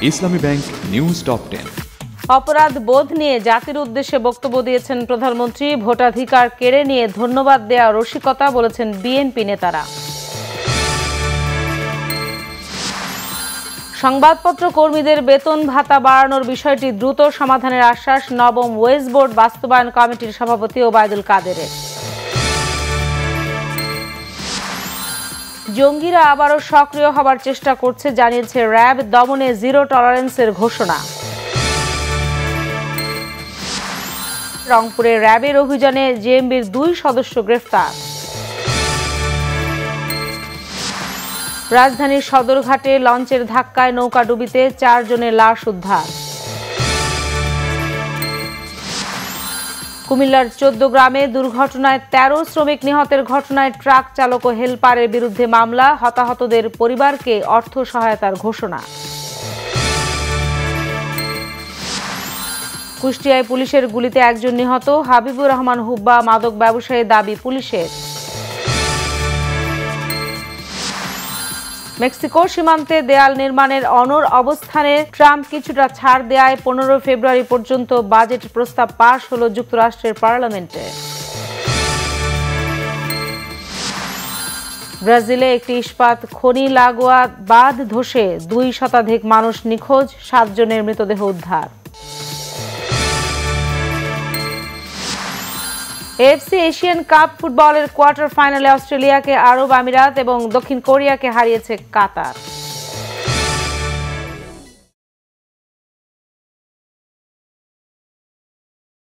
ইসলামী bank news top 10। অপরাধ বোধ নিয়ে জাতির উদ্দেশ্যে বক্তব্য দিয়েছেন প্রধানমন্ত্রী। ভোটাধিকার কেড়ে নিয়ে ধন্যবাদ দেয়া রসিকতা বলেছেন বিএনপি নেতারা। সংবাদপত্র কর্মীদের বেতন ভাতা বাড়ানোর বিষয়টি দ্রুত সমাধানের আশ্বাস নবম ওয়েজ বোর্ড বাস্তবায়ন কমিটির সভাপতি ওবায়দুল কাদেরের। জঙ্গিরা আবারও সক্রিয় হবার চেষ্টা করছে জানিয়েছে র্যাব, দমনে জিরো টলারেন্সের ঘোষণা। রংপুরে র্যাবের অভিযানে জেএমবির 2 সদস্য গ্রেফতার। রাজধানীর সদরঘাটে লঞ্চের ধাক্কায় নৌকাডুবিতে 4 জনের লাশ উদ্ধার। কুমিল্লার 14 গ্রামে দুর্ঘটনায় 13 শ্রমিক নিহতের ঘটনায় ট্রাক চালক ও হেলপারের বিরুদ্ধে মামলা, হতাহতদের পরিবারকে অর্থ সহায়তার ঘোষণা। কুষ্টিয়ায় পুলিশের গুলিতে 1 জন নিহত, হাবিবুর রহমান হুব্বা মাদক ব্যবসায়ী দাবি পুলিশের। মেক্সিকো সীমান্তে দেয়াল নির্মাণের অনড় অবস্থানে ট্রাম্প কিছুটা ছাড় দেয়ায় 15 ফেব্রুয়ারি পর্যন্ত বাজেট প্রস্তাব পাশ হলো যুক্তরাষ্ট্রের পার্লামেন্টে। ব্রাজিলে একটি ইস্পাত খনি লাগোয়া বাঁধ ধসে 2 শতাধিক মানুষ নিখোঁজ, 7 জনের মৃতদেহ উদ্ধার। এএফসি এশিয়ান কাপ ফুটবলের কোয়ার্টার ফাইনালে অস্ট্রেলিয়াকে আরব আমিরাত এবং দক্ষিণ কোরিয়াকে হারিয়েছে কাতার।